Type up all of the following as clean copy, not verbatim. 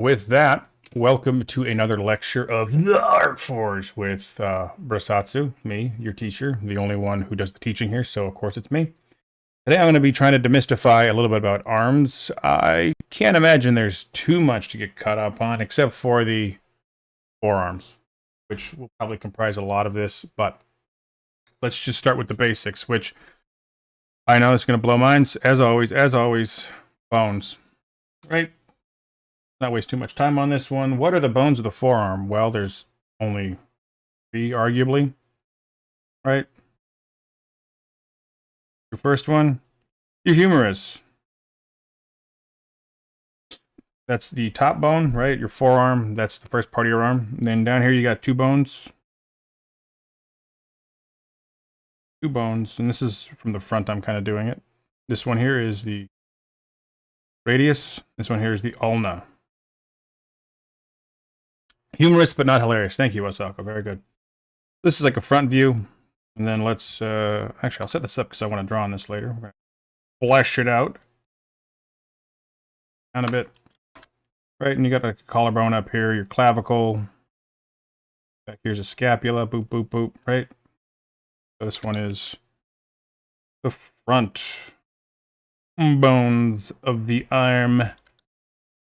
With that, welcome to another lecture of the Art Forge with Brasatsu, me, your teacher, the only one who does the teaching here, so of course it's me. Today I'm going to be trying to demystify a little bit about arms. I can't imagine there's too much to get caught up on, except for the forearms, which will probably comprise a lot of this, but let's just start with the basics, which I know is going to blow minds, as always, bones, right? Not waste too much time on this one. What are the bones of the forearm? Well, there's only three, arguably, right? Your first one, your humerus. That's the top bone, right? Your forearm, that's the first part of your arm. And then down here you got two bones. And this is from the front I'm kind of doing it. This one here is the radius. This one here is the ulna. Humorous but not hilarious. Thank you, Osako. Very good. This is like a front view. And then let's, actually, I'll set this up because I want to draw on this later. We're going to flesh it out. Down a bit. Right, and you got a collarbone up here, your clavicle. Back here's a scapula. Boop, boop, boop, right? So this one is the front bones of the arm. All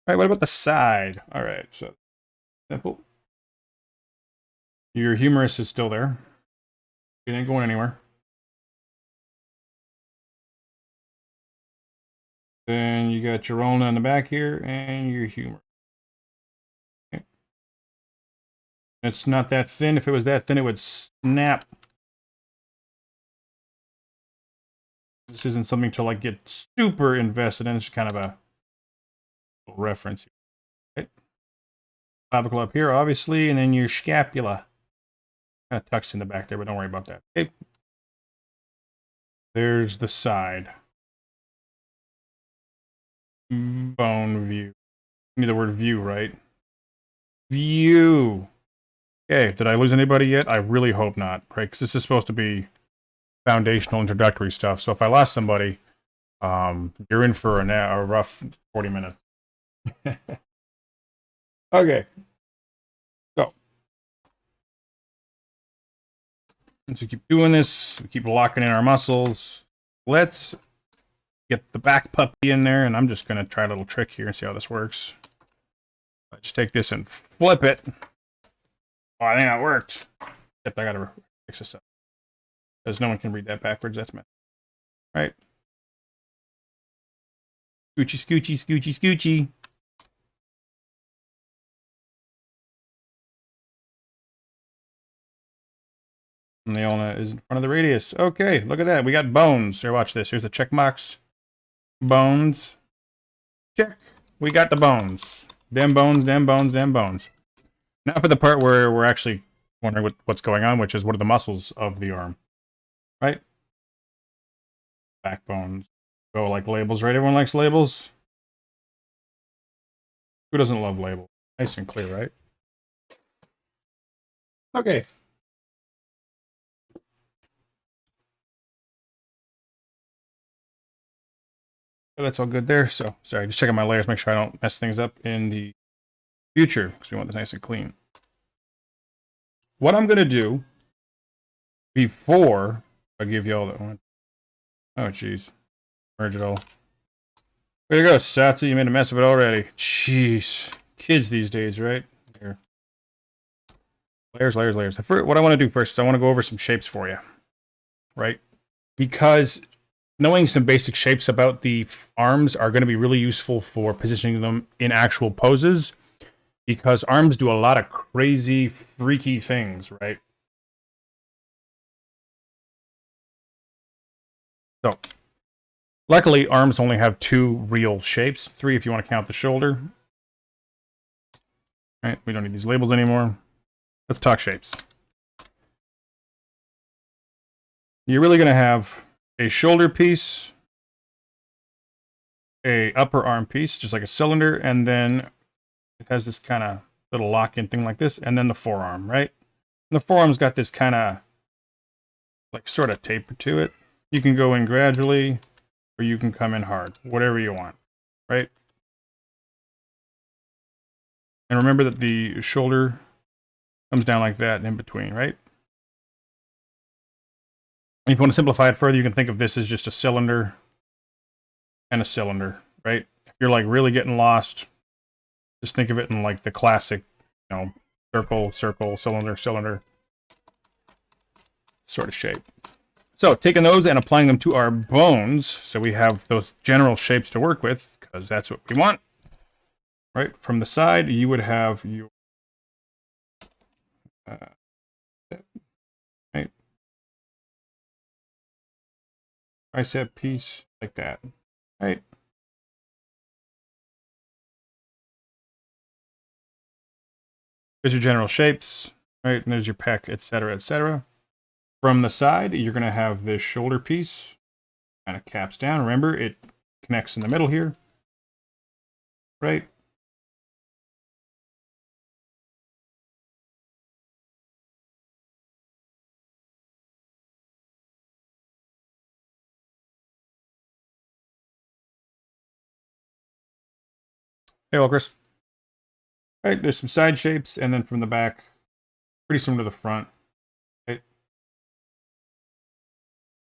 right, what about the side? All right, so simple. Your humerus is still there. It ain't going anywhere. Then you got your ulna in the back here and your humerus. Okay. It's not that thin. If it was that thin, it would snap. This isn't something to like get super invested in. It's just kind of a reference here. Okay. Clavicle up here, obviously, and then your scapula. Kind of tucks in the back there, but don't worry about that. Okay. There's the side. Bone view. You need the word view, right? View. Okay, did I lose anybody yet? I really hope not, right? Because this is supposed to be foundational, introductory stuff. So if I lost somebody, you're in for a rough 40 minutes. Okay. So, as we keep doing this, we keep locking in our muscles. Let's get the back puppy in there, and I'm just going to try a little trick here and see how this works. Let's take this and flip it. Oh, I think that worked. Except I got to fix this up. Because no one can read that backwards. That's me. All right. Scoochie, scoochie, scoochie, scoochie. And the ulna is in front of the radius. Okay, look at that. We got bones. Here, watch this. Here's the check marks. Bones. Check. We got the bones. Them bones, them bones, them bones. Now for the part where we're actually wondering what's going on, which is what are the muscles of the arm, right? Backbones. Go like labels, right? Everyone likes labels. Who doesn't love labels? Nice and clear, right? Okay. That's all good there. So, sorry, just checking my layers, make sure I don't mess things up in the future, because we want this nice and clean. What I'm going to do before I give you all that one. Oh, jeez. Merge it all. Way to go, Satsu. You made a mess of it already. Jeez. Kids these days, right? Here. Layers, layers, layers. What I want to do first is I want to go over some shapes for you. Right? Because knowing some basic shapes about the arms are going to be really useful for positioning them in actual poses. Because arms do a lot of crazy, freaky things, right? So, luckily, arms only have two real shapes. Three if you want to count the shoulder. Right, we don't need these labels anymore. Let's talk shapes. You're really going to have a shoulder piece, a upper arm piece, just like a cylinder, and then it has this kind of little lock-in thing like this, and then the forearm, right? And the forearm's got this kind of, like, sort of taper to it. You can go in gradually, or you can come in hard, whatever you want, right? And remember that the shoulder comes down like that in between, right? And if you want to simplify it further, you can think of this as just a cylinder and a cylinder, right? If you're like really getting lost, just think of it in like the classic, circle, circle, cylinder, cylinder sort of shape. So taking those and applying them to our bones, so we have those general shapes to work with, because that's what we want. Right? From the side, you would have your right, tricep piece like that. Right? There's your general shapes, right? And there's your pec, etc., etc. From the side, you're going to have this shoulder piece, kind of caps down. Remember, it connects in the middle here, right? Hey, well, Chris. Right, there's some side shapes, and then from the back, pretty similar to the front. Right?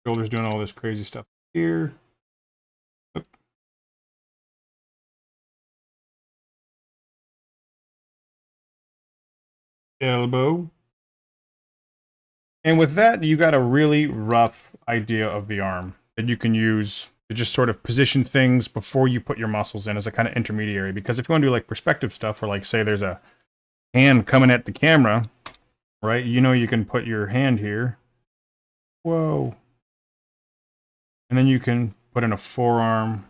Shoulders doing all this crazy stuff here. Oop. Elbow. And with that, you got a really rough idea of the arm that you can use to just sort of position things before you put your muscles in as a kind of intermediary. Because if you want to do like perspective stuff, or like say there's a hand coming at the camera, right? You can put your hand here. Whoa. And then you can put in a forearm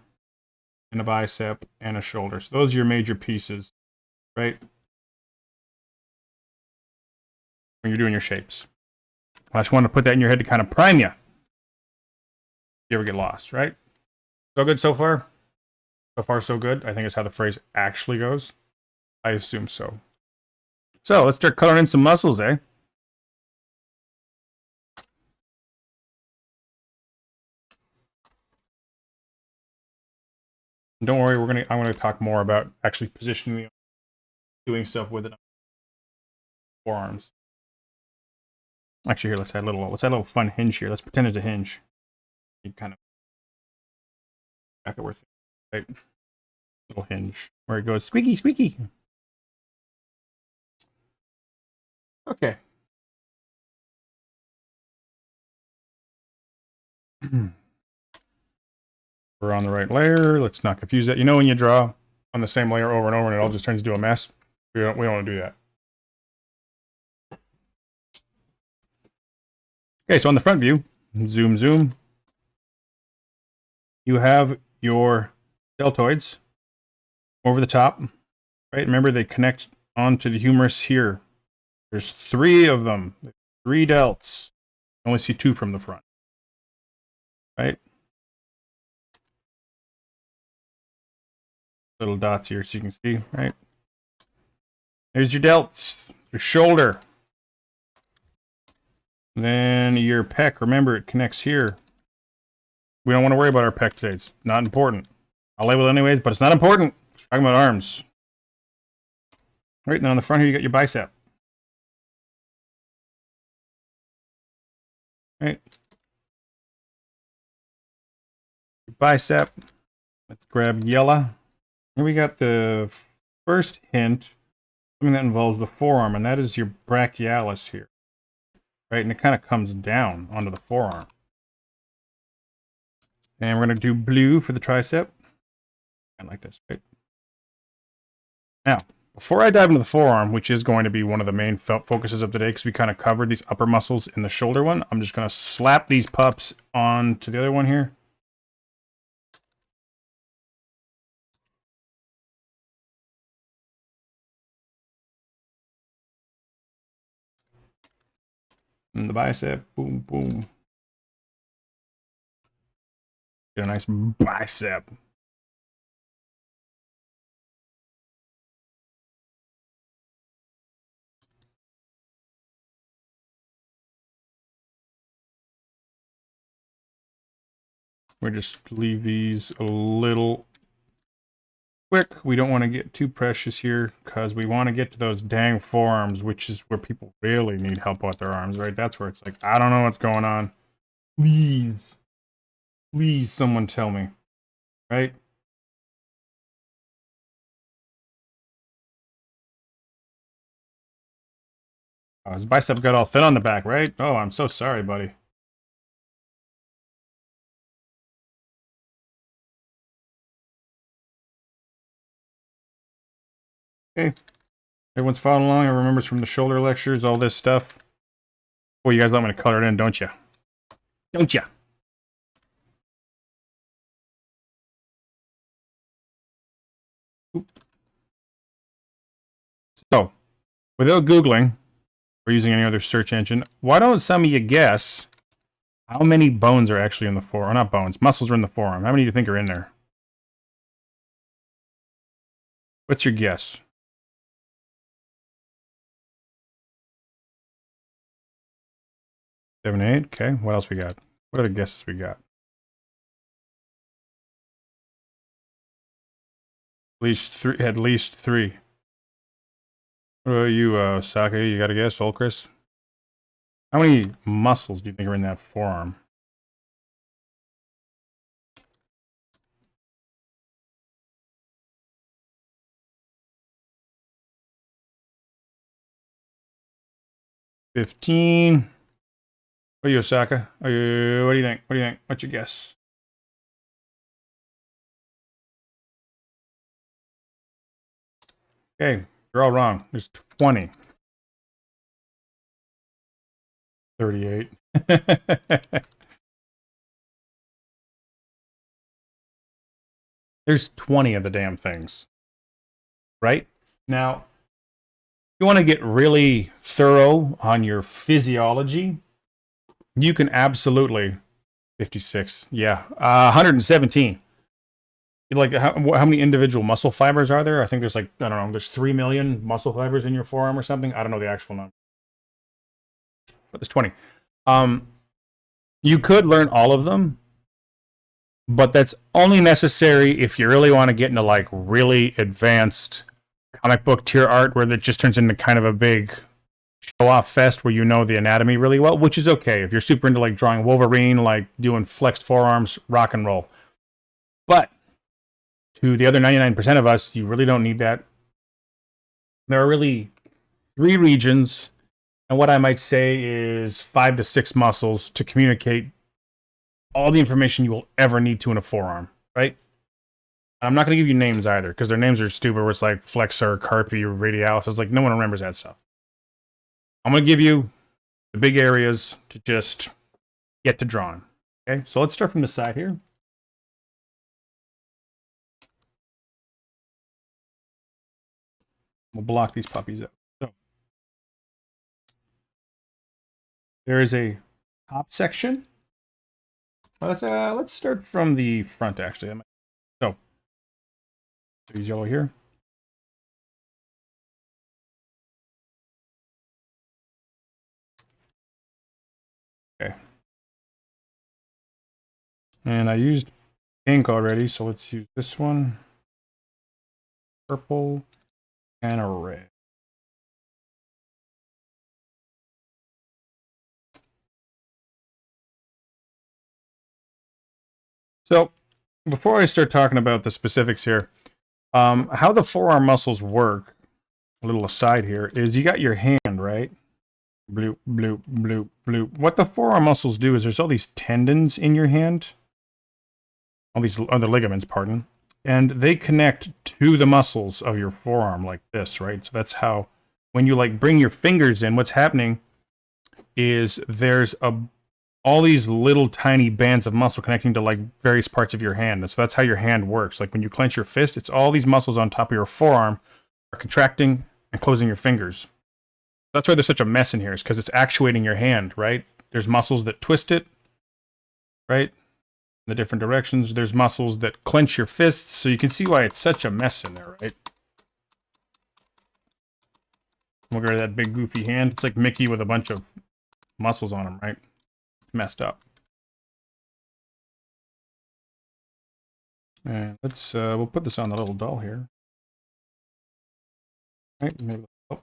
and a bicep and a shoulder. So those are your major pieces, right? When you're doing your shapes. I just want to put that in your head to kind of prime you. You ever get lost, right? So good so far? So far, so good. I think is how the phrase actually goes. I assume so. So let's start coloring in some muscles, eh? Don't worry, I'm gonna talk more about actually positioning, doing stuff with it. Forearms. Actually, here let's add a little fun hinge here. Let's pretend it's a hinge. You kind of back it worth it, right? Little hinge where it goes squeaky, squeaky. Okay. We're on the right layer. Let's not confuse that. You know when you draw on the same layer over and over and it all just turns into a mess? We don't want to do that. Okay, so on the front view, zoom, zoom. You have your deltoids over the top, right? Remember, they connect onto the humerus here. There's 3 of them, 3 delts. You only see 2 from the front, right? Little dots here so you can see, right? There's your delts, your shoulder. Then your pec, remember it connects here. We don't want to worry about our pec today. It's not important. I'll label it anyways, but it's not important. We're talking about arms. Right, now on the front here, you got your bicep. Right. Your bicep. Let's grab yellow. Here we got the first hint, something that involves the forearm, and that is your brachialis here. Right, and it kind of comes down onto the forearm. And we're going to do blue for the tricep. And like this, right? Now, before I dive into the forearm, which is going to be one of the main focuses of today, because we kind of covered these upper muscles in the shoulder one, I'm just going to slap these pups onto the other one here. And the bicep, boom, boom. Get a nice bicep. We just leave these a little quick. We don't want to get too precious here because we want to get to those dang forearms, which is where people really need help with their arms, right? That's where it's like, I don't know what's going on. Please, please, someone tell me, right? Oh, his bicep got all thin on the back, right? Oh, I'm so sorry, buddy. Okay. Everyone's following along and remembers from the shoulder lectures, all this stuff. Well, you guys want me to color it in, don't you? Don't you? So, without Googling or using any other search engine, why don't some of you guess how many bones are actually in the forearm? Not bones, muscles are in the forearm. How many do you think are in there? What's your guess? 7, 8. Okay. What else we got? What other guesses we got? At least three. At least three. What about you, Saka? You got a guess, old Chris? How many muscles do you think are in that forearm? $15. What are you, Osaka? What do you think? What do you think? What's your guess? Okay, you're all wrong. There's 20. 38. There's 20 of the damn things. Right? Now, if you want to get really thorough on your physiology, you can absolutely 56. Yeah. 117. Like how many individual muscle fibers are there? I think there's like, I don't know, there's 3 million muscle fibers in your forearm or something. I don't know the actual number. But there's 20. You could learn all of them, but that's only necessary if you really want to get into like really advanced comic book tier art where it just turns into kind of a big show off fest where you know the anatomy really well, which is okay. If you're super into like drawing Wolverine, like doing flexed forearms, rock and roll. But to the other 99% of us, you really don't need that. There are really 3 regions, and what I might say is 5 to 6 muscles to communicate all the information you will ever need to in a forearm, right? I'm not going to give you names either, because their names are stupid, where it's like flexor, carpi, or radialis. It's like no one remembers that stuff. I'm going to give you the big areas to just get to drawing. Okay, so let's start from the side here. We'll block these puppies out. So there is a top section. Well, let's start from the front, actually. So there's yellow here. Okay. And I used pink already, so let's use this one. Purple and a red. So before I start talking about the specifics here, how the forearm muscles work, a little aside here, is you got your hand, right? Bloop, bloop, bloop, bloop. What the forearm muscles do is there's all these tendons in your hand, all these other ligaments, pardon, and they connect to the muscles of your forearm like this, right? So that's how, when you like bring your fingers in, what's happening is there's all these little tiny bands of muscle connecting to like various parts of your hand. So that's how your hand works. Like when you clench your fist, it's all these muscles on top of your forearm are contracting and closing your fingers. That's why there's such a mess in here, is because it's actuating your hand, right? There's muscles that twist it, right? In the different directions. There's muscles that clench your fists. So you can see why it's such a mess in there, right? Look at that big goofy hand. It's like Mickey with a bunch of muscles on him, right? It's messed up. And let's we'll put this on the little doll here. Right, maybe, oh.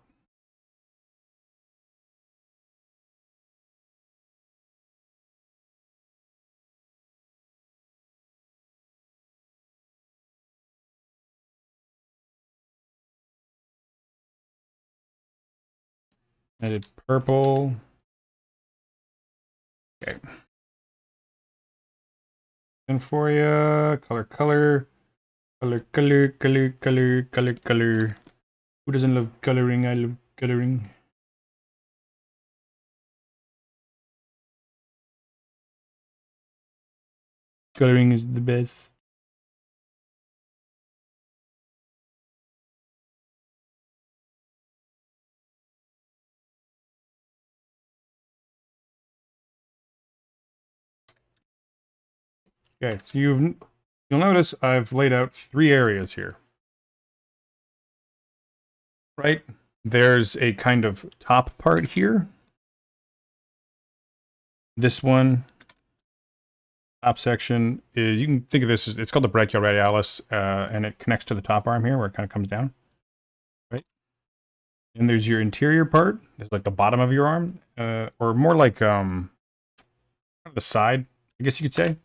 I did purple. Okay. And for you, color. Who doesn't love coloring? I love coloring. Coloring is the best. Okay, so you'll notice I've laid out 3 areas here. Right? There's a kind of top part here. This one, top section, is, you can think of this as, it's called the brachioradialis, and it connects to the top arm here where it kind of comes down. Right? And there's your interior part. There's like the bottom of your arm, or more like the side, I guess you could say.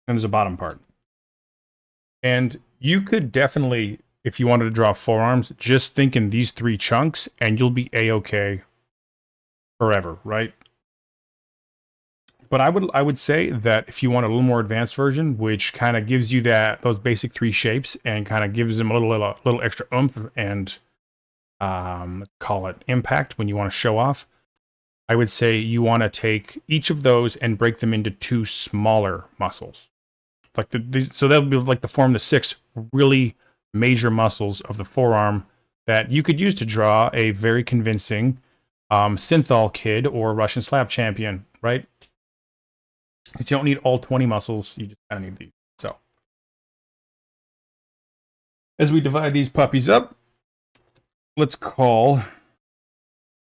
And there's a bottom part. And you could definitely, if you wanted to draw forearms, just think in these 3 chunks and you'll be a-okay forever, right? But I would say that if you want a little more advanced version, which kind of gives you those basic 3 shapes and kind of gives them a little extra oomph and call it impact when you want to show off, I would say you want to take each of those and break them into 2 smaller muscles. Like so that would be like form the 6 really major muscles of the forearm that you could use to draw a very convincing synthol kid or Russian slap champion, right? But you don't need all 20 muscles, you just kind of need these. So, as we divide these puppies up, let's call,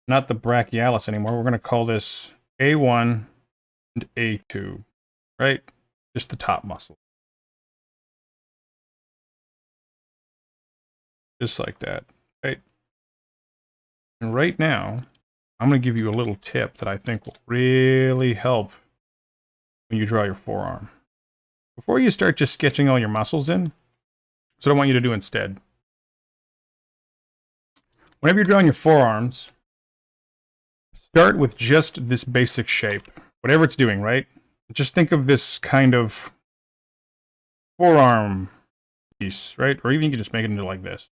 not the brachialis anymore, we're going to call this A1 and A2, right? Just the top muscle. Just like that, right? And right now, I'm going to give you a little tip that I think will really help when you draw your forearm. Before you start just sketching all your muscles in, that's what I want you to do instead. Whenever you're drawing your forearms, start with just this basic shape, whatever it's doing, right? Just think of this kind of forearm piece, right? Or even you can just make it into like this.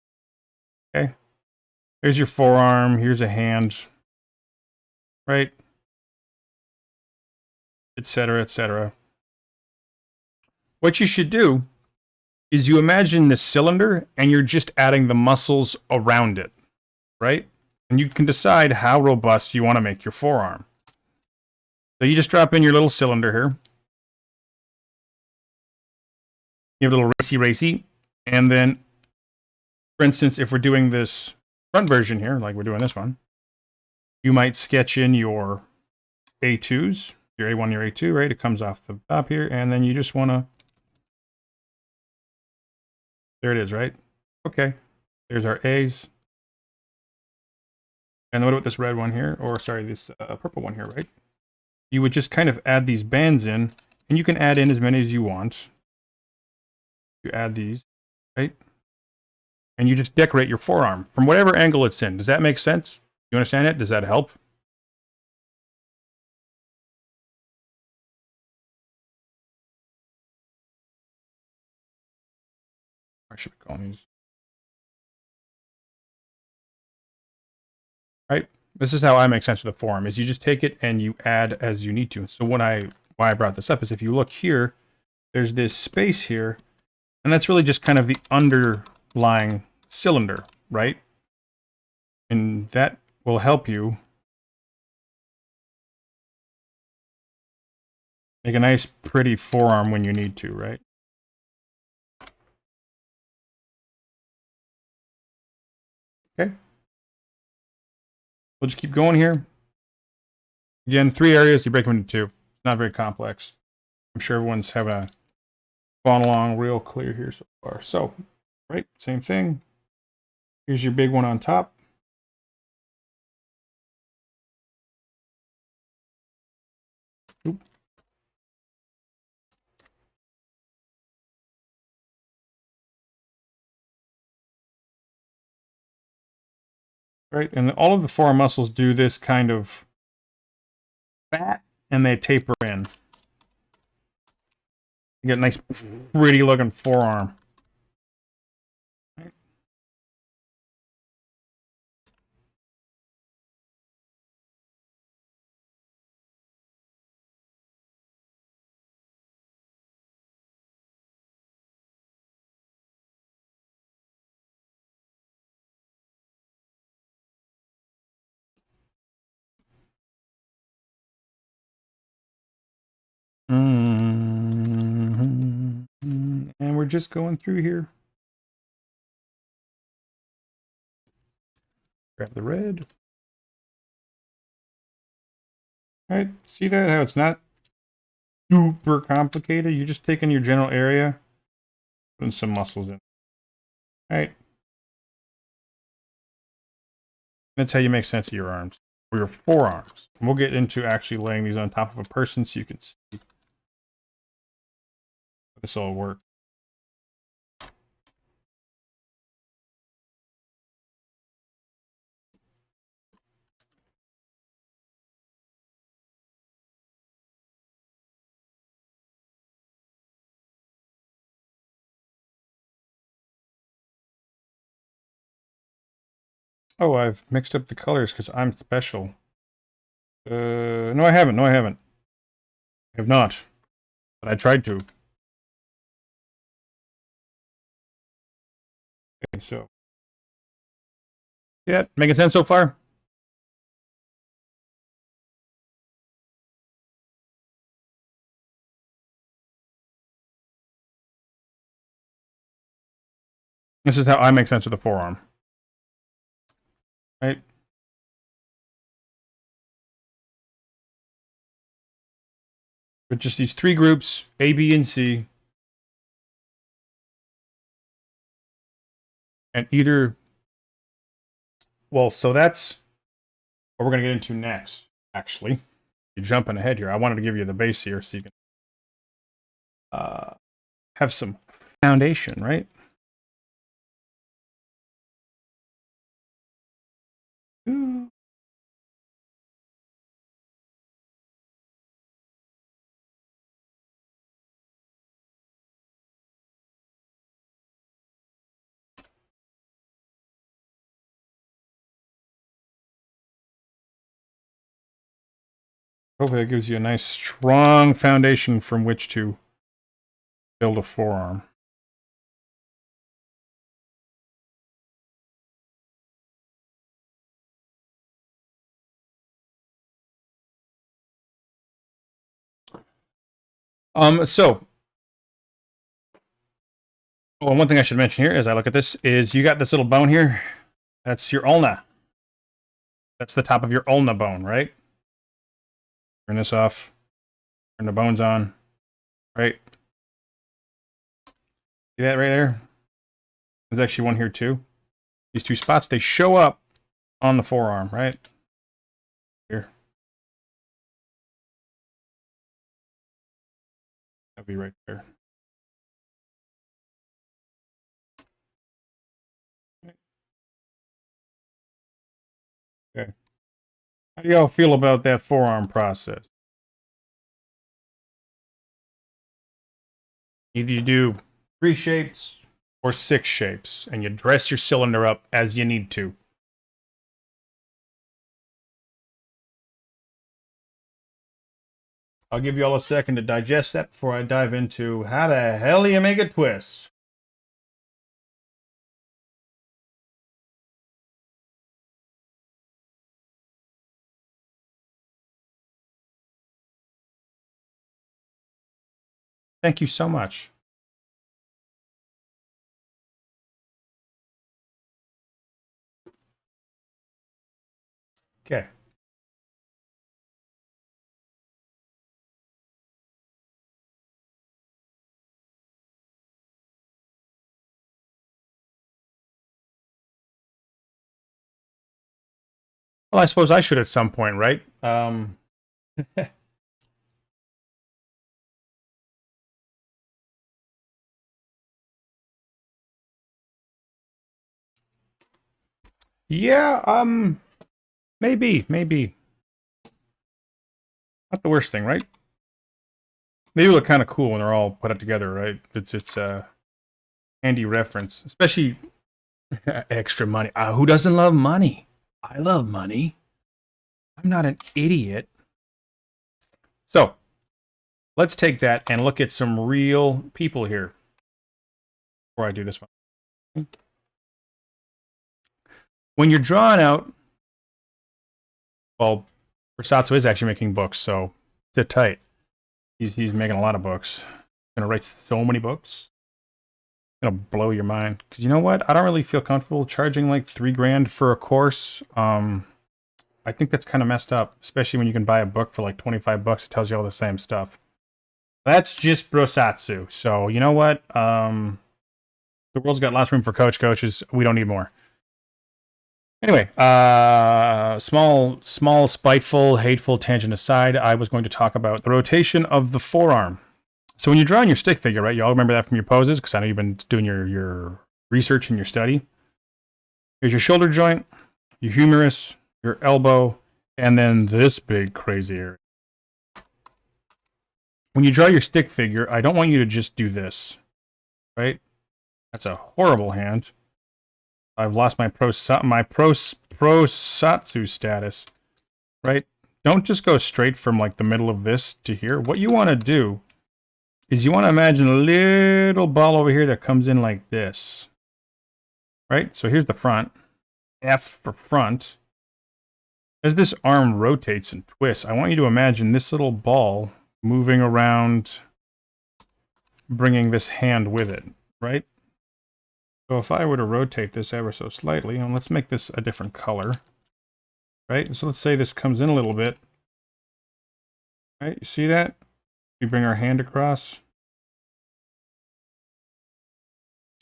Okay? Here's your forearm, here's a hand, right? Etc., etc. What you should do is you imagine this cylinder and you're just adding the muscles around it, right? And you can decide how robust you want to make your forearm. So you just drop in your little cylinder here. You have a little racy, and then, for instance, if we're doing this front version here, like we're doing this one, you might sketch in your A2s, your A1, your A2, right? It comes off the top here, and then you just want to, there it is, right? Okay, there's our A's. And what about this red one here? Or sorry, this purple one here, right? You would just kind of add these bands in, and you can add in as many as you want. You add these, right? And you just decorate your forearm from whatever angle it's in. Does that make sense? You understand it? Does that help? I should be calling these. Right? This is how I make sense of the forearm, is you just take it and you add as you need to. So why I brought this up is if you look here, there's this space here, and that's really just kind of the underlying cylinder, right? And that will help you make a nice, pretty forearm when you need to, right? Okay. We'll just keep going here. Again, 3 areas, you break them into 2. It's not very complex. I'm sure everyone's having a Gone along real clear here so far. So, right, same thing. Here's your big one on top. Oop. Right, and all of the forearm muscles do this kind of fat, and they taper in. You get a nice, pretty looking forearm. Right. And we're just going through here. Grab the red. All right, see that? How it's not super complicated. You're just taking your general area, putting some muscles in. All right. That's how you make sense of your arms, or your forearms. And we'll get into actually laying these on top of a person so you can see how this all works. Oh, I've mixed up the colors because I'm special. No, I haven't. No, I haven't. I have not. But I tried to. Okay, so. Yeah, making sense so far? This is how I make sense of the forearm. Right? But just these three groups, A, B, and C. And either. Well, so that's what we're going to get into next, actually. You're jumping ahead here. I wanted to give you the base here so you can have some foundation, right? Ooh. Hopefully that gives you a nice strong foundation from which to build a forearm. So well, one thing I should mention here as I look at this is you got this little bone here. That's your ulna. That's the top of your ulna bone, right? Turn this off. Turn the bones on. Right? See that right there? There's actually one here too. These two spots, they show up on the forearm, right? Here. That'll be right there. Okay. How do y'all feel about that forearm process? Either you do 3 shapes or 6 shapes, and you dress your cylinder up as you need to. I'll give you all a second to digest that before I dive into how the hell do you make a twist? Thank you so much. Okay. Well, I suppose I should at some point, right? Yeah, maybe. Not the worst thing, right? They look kind of cool when they're all put together, right? It's a handy reference, especially extra money. Who doesn't love money? I love money. I'm not an idiot. So let's take that and look at some real people here before I do this one. When you're drawing out, well, Versatzo is actually making books, so sit tight. He's making a lot of books. He's gonna write so many books. It's gonna blow your mind. Because you know what? I don't really feel comfortable charging like $3,000 for a course. I think that's kind of messed up, especially when you can buy a book for like 25 bucks. It tells you all the same stuff. That's just Brosatsu. So you know what? The world's got lots of room for coaches. We don't need more. Anyway, small, spiteful, hateful tangent aside, I was going to talk about the rotation of the forearm. So when you're drawing your stick figure, right, you all remember that from your poses, because I know you've been doing your research and your study. Here's your shoulder joint, your humerus, your elbow, and then this big crazy area. When you draw your stick figure, I don't want you to just do this, right? That's a horrible hand. I've lost my prosatsu status, right? Don't just go straight from like the middle of this to here. What you want to do is you want to imagine a little ball over here that comes in like this, right? So here's the front, F for front. As this arm rotates and twists, I want you to imagine this little ball moving around, bringing this hand with it, right? So if I were to rotate this ever so slightly, and let's make this a different color, right? So let's say this comes in a little bit, right? You see that? We bring our hand across.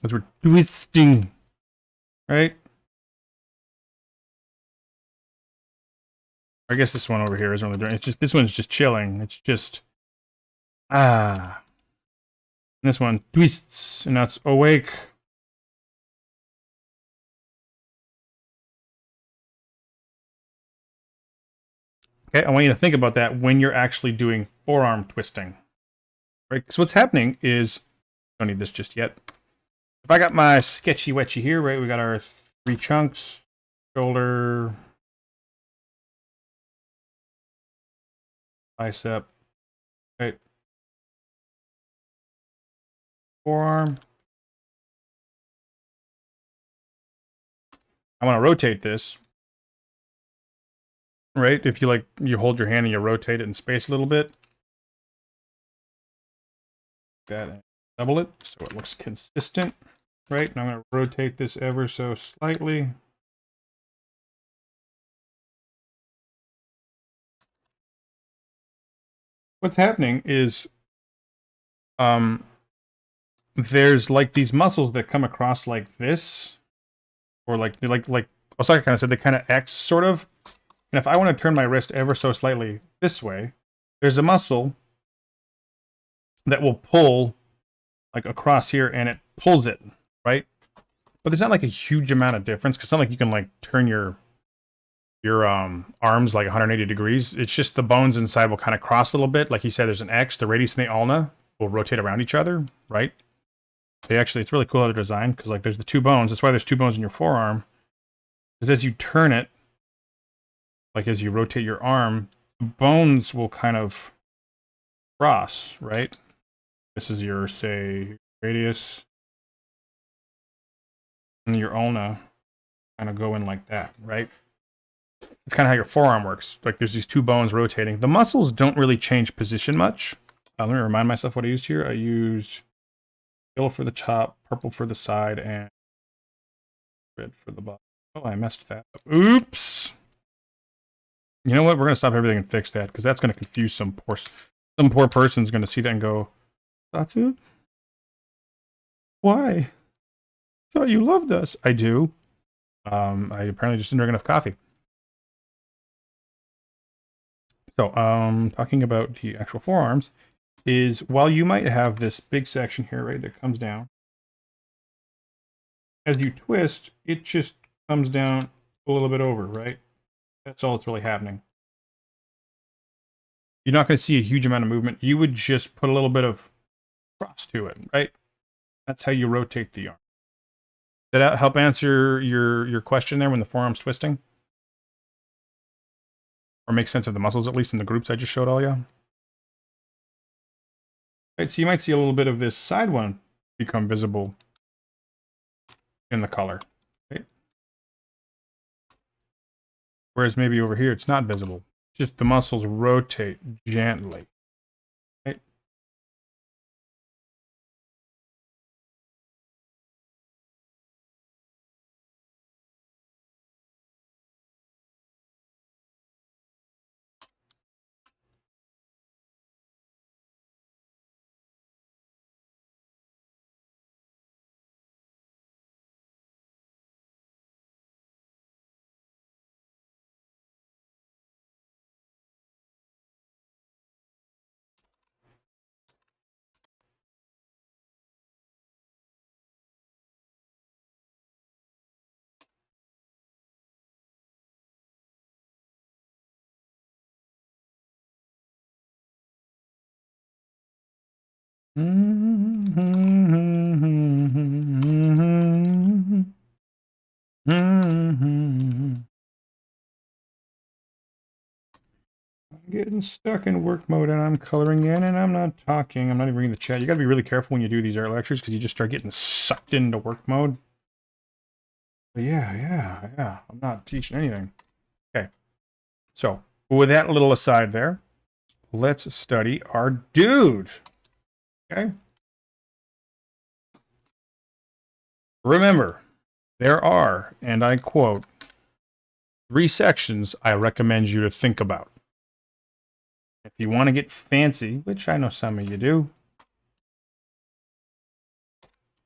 As we're twisting, right? I guess this one over here isn't really doing. It's just this one's just chilling. It's just and this one twists, and now it's awake. Okay, I want you to think about that when you're actually doing forearm twisting, right? So what's happening is, don't need this just yet. If I got my sketchy wetchy here, right? We got our 3 chunks, shoulder, bicep, right? Forearm. I want to rotate this, right? If you like, you hold your hand and you rotate it in space a little bit. That and double it so it looks consistent, right? And I'm going to rotate this ever so slightly. What's happening is there's like these muscles that come across like this, or like also I kind of said they kind of X sort of. And if I want to turn my wrist ever so slightly this way, there's a muscle that will pull like across here, and it pulls it, right? But there's not like a huge amount of difference, because it's not like you can like turn your arms like 180 degrees. It's just the bones inside will kind of cross a little bit. Like he said, there's an X. The radius and the ulna will rotate around each other, right? They actually, it's really cool how they're designed, because like there's the 2 bones. That's why there's 2 bones in your forearm. Because as you turn it, like as you rotate your arm, the bones will kind of cross, right? This is your, say, radius. And your ulna kind of go in like that, right? It's kind of how your forearm works. Like there's these 2 bones rotating. The muscles don't really change position much. Let me remind myself what I used here. I used yellow for the top, purple for the side, and red for the bottom. Oh, I messed that up. Oops. You know what? We're going to stop everything and fix that, because that's going to confuse some poor person's going to see that and go, that's it? Why? I thought you loved us. I do. I apparently just didn't drink enough coffee. So, talking about the actual forearms, is while you might have this big section here, right, that comes down, as you twist, it just comes down a little bit over, right? That's all that's really happening. You're not going to see a huge amount of movement. You would just put a little bit of cross to it, right? That's how you rotate the arm. Did that help answer your question there when the forearm's twisting? Or make sense of the muscles, at least in the groups I just showed all you? Right, so you might see a little bit of this side one become visible in the color, right? Whereas maybe over here it's not visible. Just the muscles rotate gently, right? I'm getting stuck in work mode and I'm coloring in and I'm not talking. I'm not even reading the chat. You gotta be really careful when you do these art lectures because you just start getting sucked into work mode. But yeah. I'm not teaching anything. Okay. So, with that little aside there, let's study our dude. Okay. Remember, there are, and I quote, 3 sections I recommend you to think about. If you want to get fancy, which I know some of you do,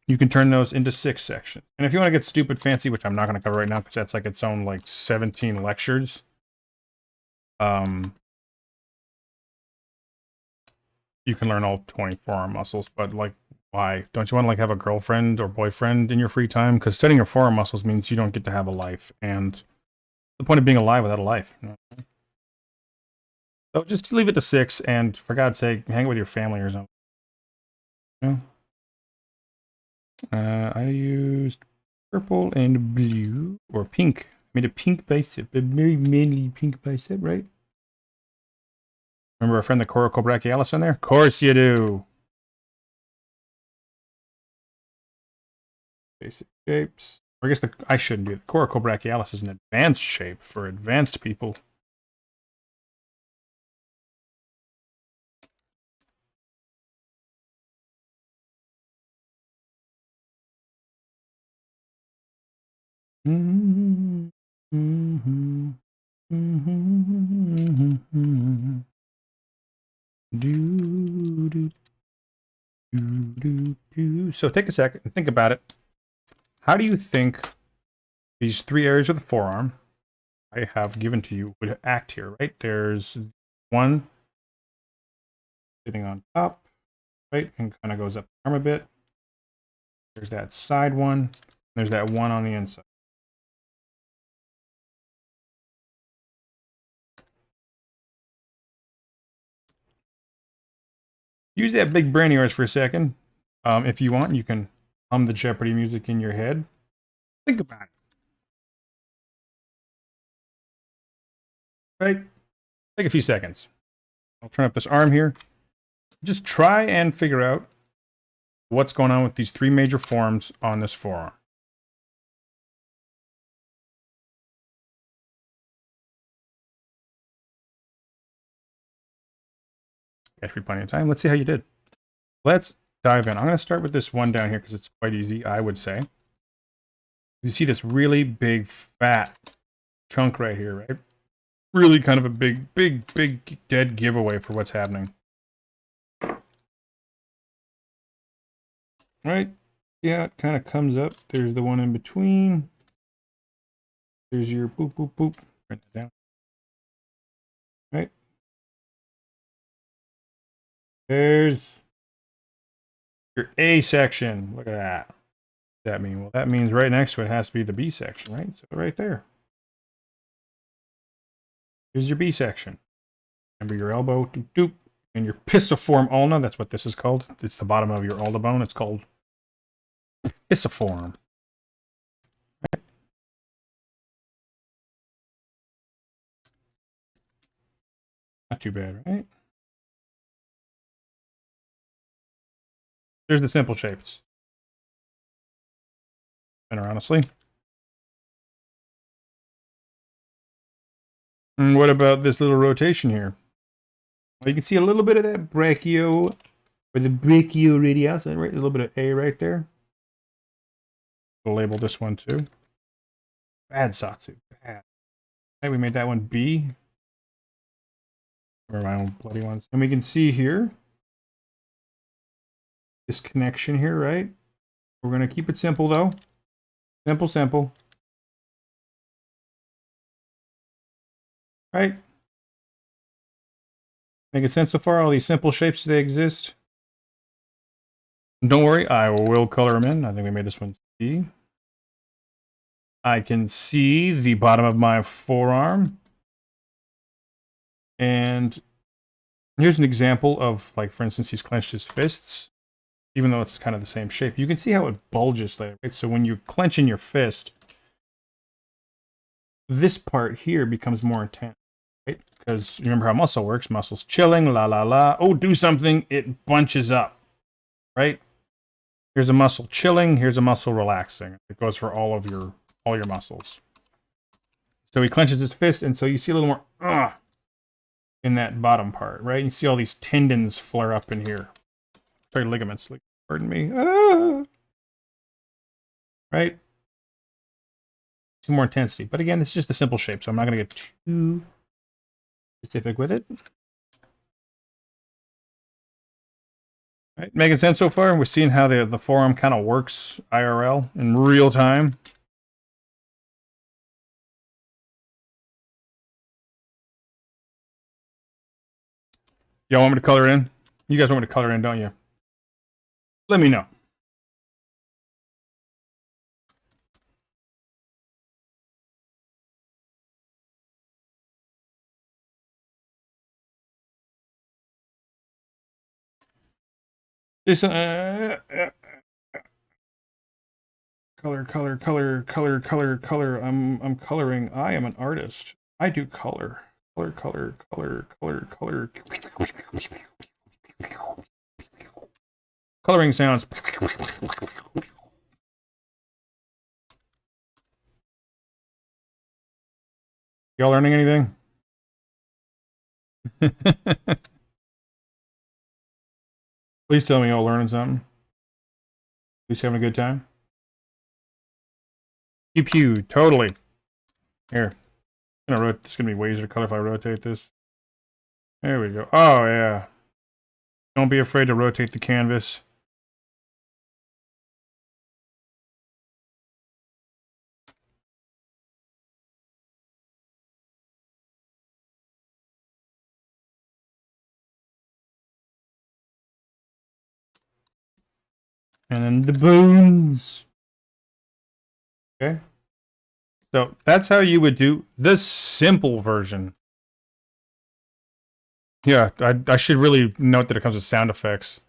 you can turn those into 6 sections. And if you want to get stupid fancy, which I'm not going to cover right now because that's like its own like 17 lectures, you can learn all 24 arm muscles. But like, why? Don't you want to like have a girlfriend or boyfriend in your free time? Because studying your forearm muscles means you don't get to have a life. And the point of being alive without a life. You know? So just leave it to 6, and for God's sake, hang with your family or something. You know? I used purple and blue, or pink. I made a pink bicep, a very manly pink bicep, right? Remember our friend the coracobrachialis on there? Of course you do. Basic shapes. Or I guess I shouldn't do it. Coracobrachialis is an advanced shape for advanced people. So take a second and think about it. How do you think these 3 areas of the forearm I have given to you would act here, right? There's one sitting on top, right? And kind of goes up the arm a bit. There's that side one. There's that one on the inside. Use that big brain of yours for a second. If you want, you can hum the Jeopardy music in your head. Think about it. Right? Take a few seconds. I'll turn up this arm here. Just try and figure out what's going on with these 3 major forms on this forearm. Actually, plenty of time. Let's see how you did. Let's dive in. I'm going to start with this one down here because it's quite easy, I would say. You see this really big, fat chunk right here, right? Really kind of a big dead giveaway for what's happening. Right? Yeah, it kind of comes up. There's the one in between. There's your boop. Write that down. Right? There's your A section. Look at that. What does that mean? Well, that means right next to it has to be the B section, right? So right there. Here's your B section. Remember your elbow, doop, doop, and your pisiform ulna. That's what this is called. It's the bottom of your ulna bone. It's called pisiform. Not too bad, right? There's the simple shapes. Better, honestly. And what about this little rotation here? Well, you can see a little bit of that brachio, or the brachioradius, right? A little bit of A right there. We'll label this one too. Bad Satsu. Bad. Okay, we made that one B. Or my own bloody ones. And we can see here this connection here, right? We're going to keep it simple though. Simple, simple. Right? Making sense so far? All these simple shapes, they exist. Don't worry, I will color them in. I think we made this one C. I can see the bottom of my forearm. And here's an example of, like, for instance, he's clenched his fists. Even though it's kind of the same shape. You can see how it bulges there, right? So when you're clenching your fist, this part here becomes more intense, right? Because remember how muscle works. Muscle's chilling, la la la. Oh, do something, it bunches up, right? Here's a muscle chilling, here's a muscle relaxing. It goes for all your muscles. So he clenches his fist, and so you see a little more in that bottom part, right? You see all these tendons flare up in here. Sorry, ligaments. Pardon me. Right? Some more intensity. But again, this is just a simple shape, so I'm not going to get too specific with it. Right, making sense so far? We're seeing how the forearm kind of works IRL in real time. Y'all want me to color in? You guys want me to color in, don't you? Let me know. This color. I'm coloring. I am an artist. I do color. Color. Coloring sounds. Y'all learning anything? Please tell me y'all learning something. At least having a good time. Pew pew, totally. Here. It's gonna be way easier to color if I rotate this. There we go. Oh yeah. Don't be afraid to rotate the canvas. And then the bones. Okay. So that's how you would do the simple version. Yeah, I should really note that it comes with sound effects.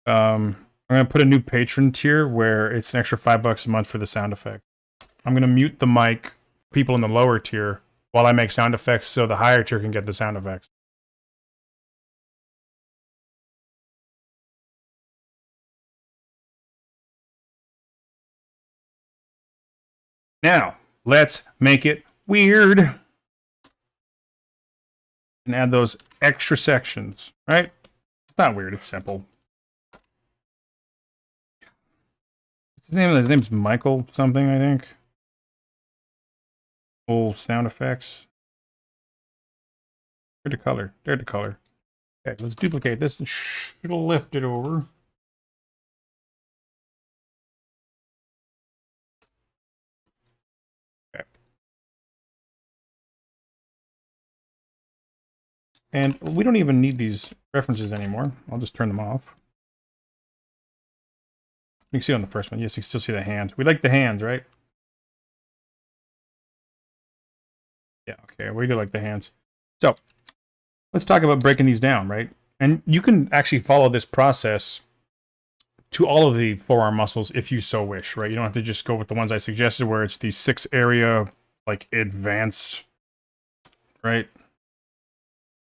I'm gonna put a new patron tier where it's an extra $5 a month for the sound effect. I'm gonna mute the mic people in the lower tier while I make sound effects so the higher tier can get the sound effects. Now, let's make it weird. And add those extra sections, right? It's not weird, it's simple. His name's Michael something, I think. Full sound effects. There's the color. There's the color. Okay, let's duplicate this and lift it over. Okay. And we don't even need these references anymore. I'll just turn them off. You can see on the first one. Yes, you can still see the hands. We like the hands, right? Yeah, okay, we do like the hands. So, let's talk about breaking these down, right? And you can actually follow this process to all of the forearm muscles if you so wish, right? You don't have to just go with the ones I suggested where it's the 6 area, like advanced, right?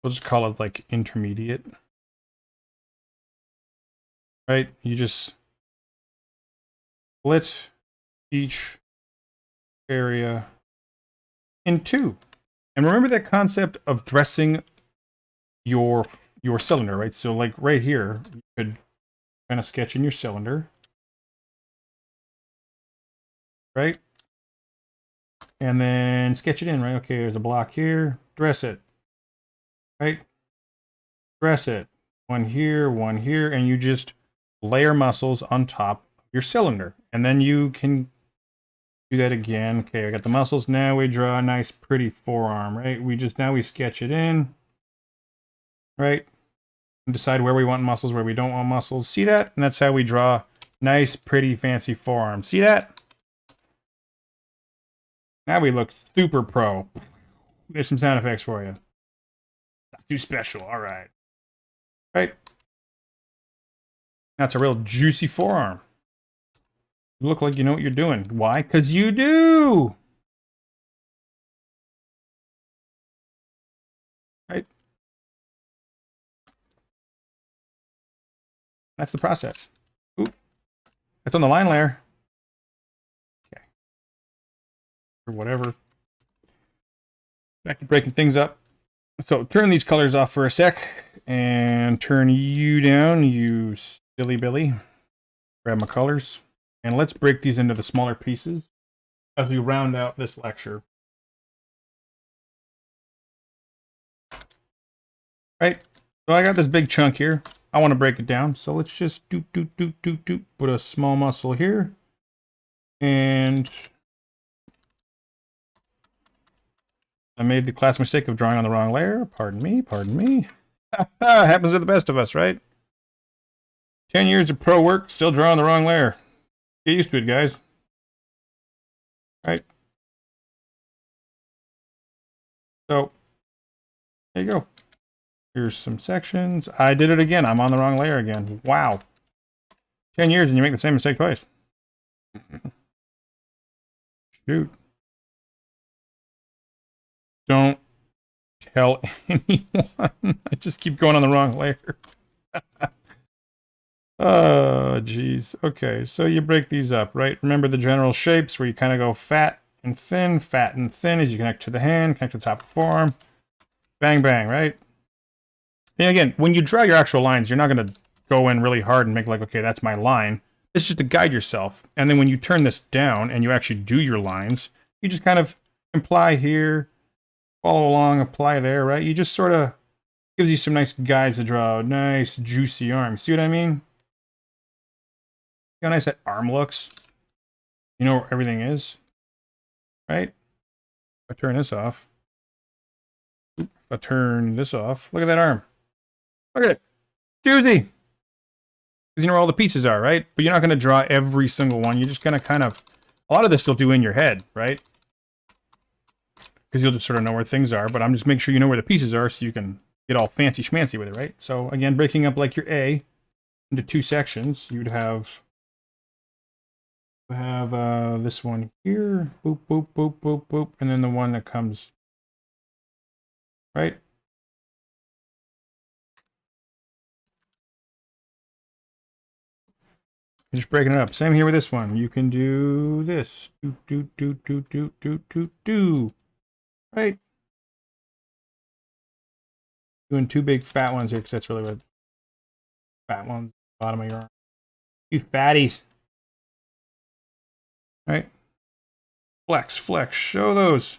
We'll just call it like intermediate, right? You just split each area in 2. And remember that concept of dressing your cylinder, right? So like right here, you could kind of sketch in your cylinder, right? And then sketch it in, right? Okay, there's a block here, dress it, right? Dress it. One here, and you just layer muscles on top of your cylinder. And then you can do that again. Okay, I got the muscles. Now we draw a nice pretty forearm, right? Now we sketch it in, right? And decide where we want muscles, where we don't want muscles. See that? And that's how we draw nice, pretty, fancy forearm. See that? Now we look super pro. There's some sound effects for you. Not too special. All right. Right? That's a real juicy forearm. You look like you know what you're doing. Why? Because you do! Right? That's the process. Ooh. It's on the line layer. Okay. Or whatever. Back to breaking things up. So turn these colors off for a sec. And turn you down, you silly Billy. Grab my colors. And let's break these into the smaller pieces as we round out this lecture. Right? So I got this big chunk here. I want to break it down. So let's just put a small muscle here. And I made the class mistake of drawing on the wrong layer. Pardon me, pardon me. Happens to the best of us, right? 10 years of pro work, still drawing the wrong layer. Get used to it, guys. Right? So, there you go. Here's some sections. I did it again. I'm on the wrong layer again. Wow. 10 years and you make the same mistake twice. Shoot. Don't tell anyone. I just keep going on the wrong layer. Oh, geez. Okay, so you break these up, right? Remember the general shapes where you kind of go fat and thin as you connect to the hand, connect to the top of the forearm. Bang, bang, right? And again, when you draw your actual lines, you're not going to go in really hard and make like, okay, that's my line. It's just to guide yourself. And then when you turn this down and you actually do your lines, you just kind of imply here, follow along, apply there, right? You just sort of gives you some nice guides to draw a nice, juicy arm. See what I mean? See how nice that arm looks? You know where everything is, right? If I turn this off, if I turn this off, look at that arm. Look at it. Juicy! Because you know where all the pieces are, right? But you're not going to draw every single one. You're just going to kind of... A lot of this you'll do in your head, right? Because you'll just sort of know where things are. But I'm just making sure you know where the pieces are so you can get all fancy schmancy with it, right? So, again, breaking up like your A into 2 sections, you'd have this one here. Boop, boop, boop, boop, boop. And then the one that comes... Right? Just breaking it up. Same here with this one. You can do this. Do. Right? Doing 2 big fat ones here because that's really what fat ones bottom of your arm. You fatties. Right? Flex, flex. Show those.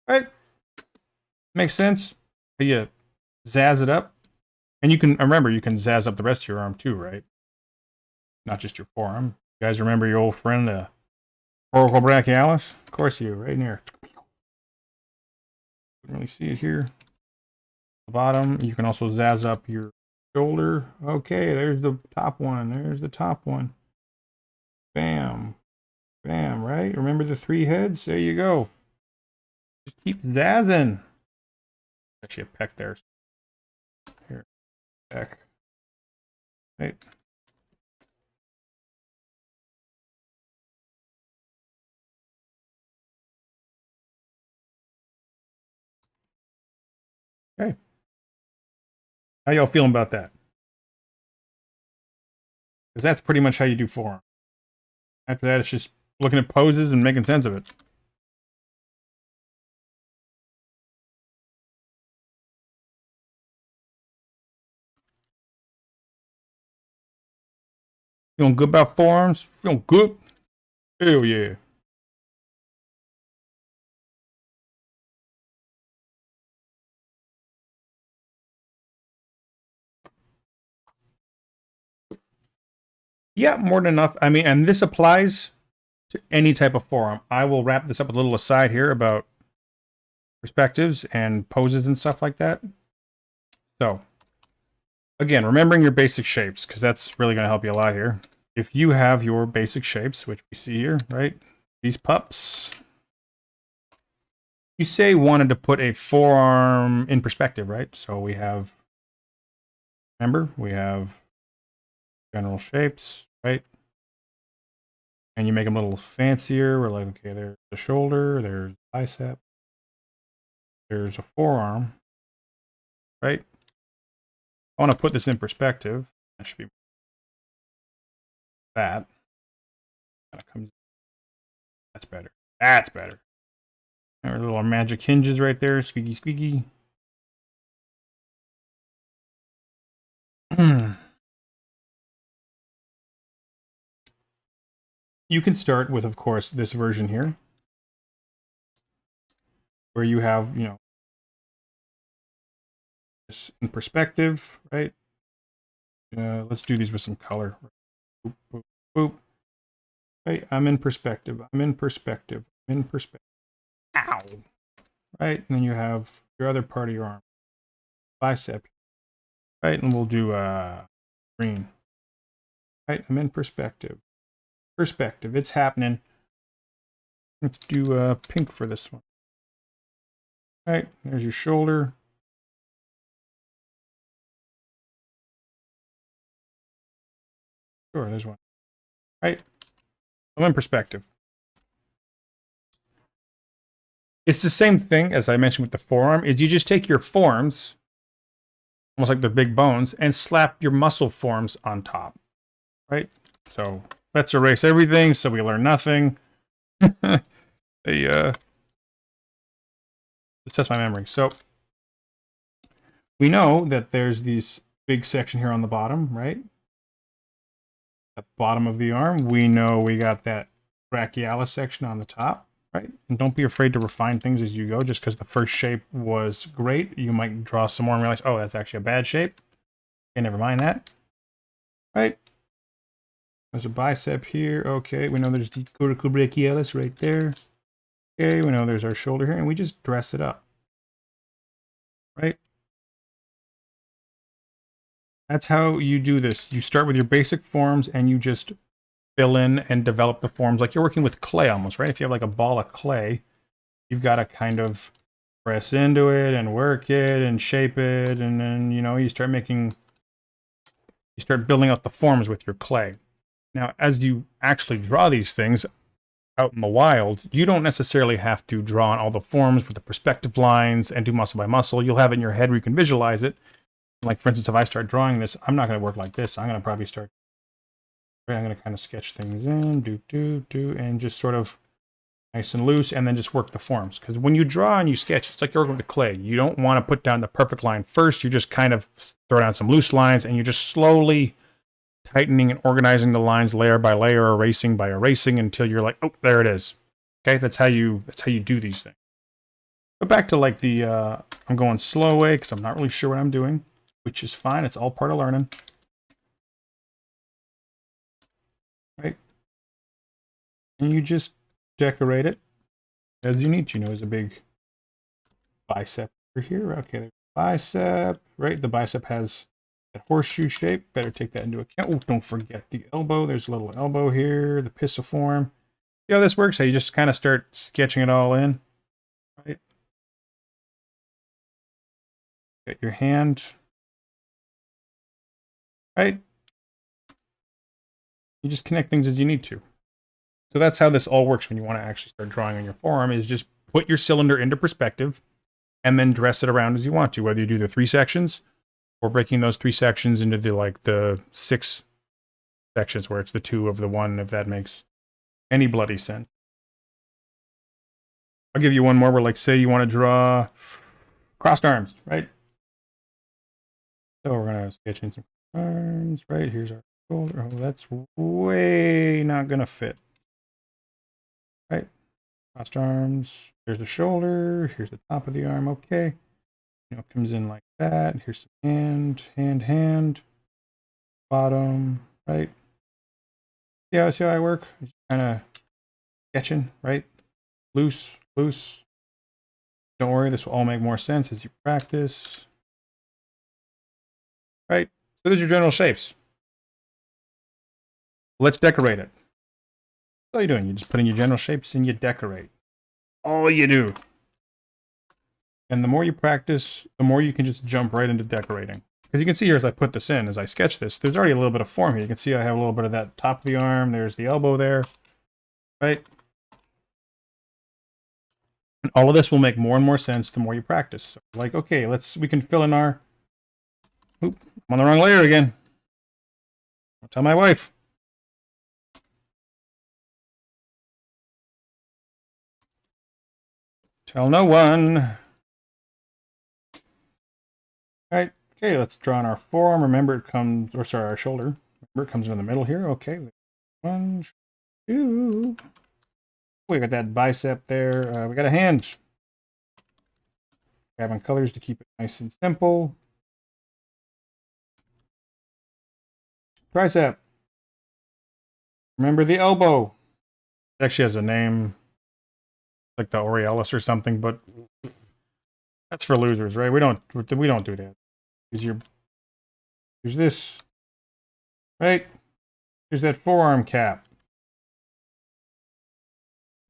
Right? Makes sense? You zazz it up. And you can, remember, you can zazz up the rest of your arm too, right? Not just your forearm. You guys remember your old friend, the coracobrachialis? Of course you, right in here. Can't really see it here. The bottom. You can also zazz up your shoulder. Okay, there's the top one. There's the top one. Bam. Bam, right? Remember the 3 heads? There you go. Just keep zazzing. Actually, a peck there. Here, peck. Right. Okay. How y'all feeling about that? Because that's pretty much how you do forearm. After that, it's just looking at poses and making sense of it. Feeling good about forearms? Feeling good? Hell yeah. Yeah, more than enough. I mean, and this applies to any type of forearm. I will wrap this up with a little aside here about perspectives and poses and stuff like that. So, again, remembering your basic shapes, because that's really going to help you a lot here. If you have your basic shapes, which we see here, right? These pups. You say wanted to put a forearm in perspective, right? So we have, remember, we have general shapes, right? And you make them a little fancier. We're like, okay, there's the shoulder, there's bicep, there's a forearm, right? I want to put this in perspective. That should be that. Kind of comes. That's better. That's better. Our little magic hinges right there. Squeaky, squeaky. You can start with, of course, this version here, where you have, you know, this in perspective, right? Let's do these with some color. Boop, boop, boop. Right, I'm in perspective. I'm in perspective. I'm in perspective. Ow! Right, and then you have your other part of your arm, bicep. Right, and we'll do green. Right, I'm in perspective. Perspective, it's happening. Let's do pink for this one. Right, there's your shoulder. Sure, there's one. Right, I'm in perspective. It's the same thing as I mentioned with the forearm, is you just take your forearms, almost like the big bones, and slap your muscle forms on top. Right? So let's erase everything so we learn nothing. This tests my memory. So we know that there's this big section here on the bottom, right? The bottom of the arm. We know we got that brachialis section on the top, right? And don't be afraid to refine things as you go. Just because the first shape was great, you might draw some more and realize, oh, that's actually a bad shape. Okay, never mind that. Right? There's a bicep here. Okay, we know there's the coracobrachialis right there. Okay, we know there's our shoulder here, and we just dress it up. Right? That's how you do this. You start with your basic forms and you just fill in and develop the forms like you're working with clay almost, right? If you have like a ball of clay, you've got to kind of press into it and work it and shape it, and then, you know, you start building out the forms with your clay. Now, as you actually draw these things out in the wild, you don't necessarily have to draw on all the forms with the perspective lines and do muscle by muscle. You'll have it in your head where you can visualize it. Like, for instance, if I start drawing this, I'm not going to work like this. I'm going to probably start, I'm going to kind of sketch things in, and just sort of nice and loose, and then just work the forms. Because when you draw and you sketch, it's like you're working with clay. You don't want to put down the perfect line first. You just kind of throw down some loose lines, and you're just slowly tightening and organizing the lines layer by layer, erasing by erasing, until you're like, oh, there it is. Okay, that's how you do these things. But back to like the I'm going slow way because I'm not really sure what I'm doing, which is fine. It's all part of learning. Right? And you just decorate it as you need to. You know, as a big bicep over here. Okay, there's bicep, right? The bicep has that horseshoe shape. Better take that into account. Oh, don't forget the elbow. There's a little elbow here, the pisiform. See how this works? How you just kind of start sketching it all in, right? Get your hand, right? You just connect things as you need to. So that's how this all works when you want to actually start drawing on your forearm, is just put your cylinder into perspective and then dress it around as you want to, whether you do the 3 sections or breaking those 3 sections into the 6 sections where it's the 2 of the 1, if that makes any bloody sense. I'll give you one more where, like, say you want to draw crossed arms, right? So we're going to sketch in some arms, right? Here's our shoulder. Oh, that's way not going to fit. Right? Crossed arms. Here's the shoulder. Here's the top of the arm. Okay. You know, it comes in like that. Here's some hand. Bottom, right? Yeah, see how I work? Just kind of sketching, right? Loose. Don't worry, this will all make more sense as you practice. Right? So there's your general shapes. Let's decorate it. What are you doing? You're just putting your general shapes and you decorate. All you do. And the more you practice, the more you can just jump right into decorating. Because you can see here as I put this in, as I sketch this, there's already a little bit of form here. You can see I have a little bit of that top of the arm. There's the elbow there. Right? And all of this will make more and more sense the more you practice. So, like, okay, we can fill in our... Oop, I'm on the wrong layer again. I'll tell my wife. Tell no one. Right. Okay, let's draw on our forearm. Remember it comes, or sorry, our shoulder. Remember it comes in the middle here. Okay. 1, 2. We got that bicep there. We got a hand. Grabbing colors to keep it nice and simple. Tricep. Remember the elbow. It actually has a name, like the Aureolus or something, but that's for losers, right? We don't do that. Here's this, right? Here's that forearm cap.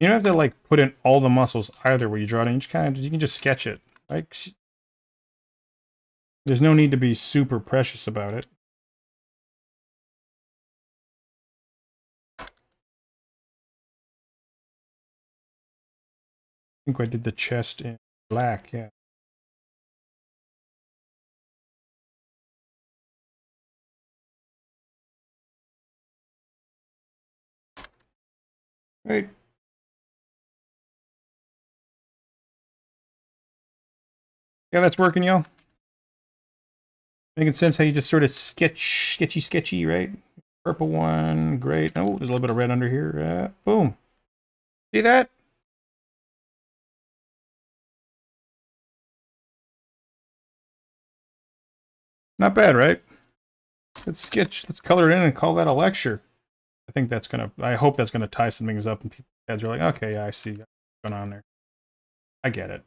You don't have to like put in all the muscles either where you draw it in. You can just sketch it. Like, there's no need to be super precious about it. I think I did the chest in black, yeah. Right. Yeah, that's working, yo. Making sense how you just sort of sketchy, right? Purple one, great. Oh, there's a little bit of red under here. Boom. See that? Not bad, right? Let's color it in and call that a lecture. I hope that's gonna tie some things up and people's heads are like, okay, yeah, I see what's going on there. I get it.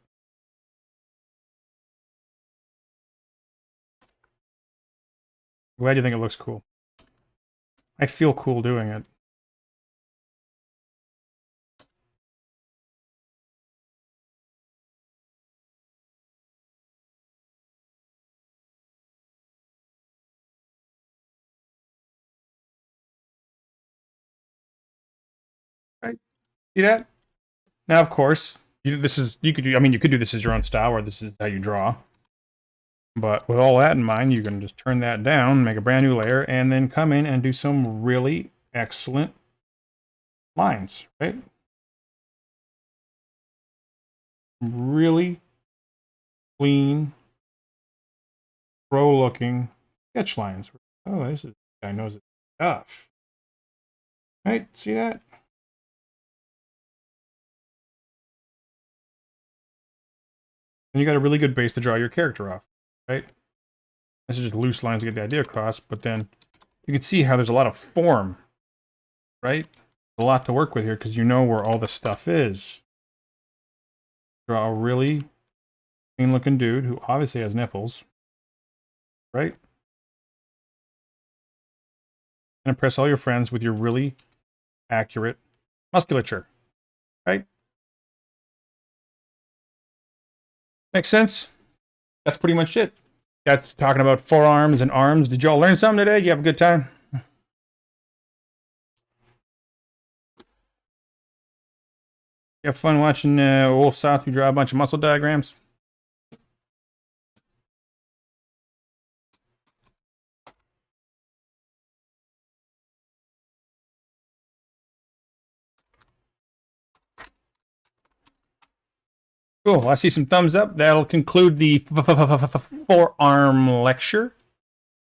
Glad you think it looks cool. I feel cool doing it. Right? See that? Now, of course, you could do this as your own style, or this is how you draw. But with all that in mind, you can just turn that down, make a brand new layer, and then come in and do some really excellent lines, right? Really clean, pro-looking sketch lines. Oh, this guy knows his stuff. Right? See that? And you got a really good base to draw your character off, right? This is just loose lines to get the idea across, but then you can see how there's a lot of form, right? A lot to work with here because you know where all the stuff is. Draw a really clean looking dude who obviously has nipples, right? And impress all your friends with your really accurate musculature, right? Makes sense? That's pretty much it. That's talking about forearms and arms. Did y'all learn something today? You have a good time? You have fun watching Wolf Satu draw a bunch of muscle diagrams? Cool. I see some thumbs up. That'll conclude the forearm lecture.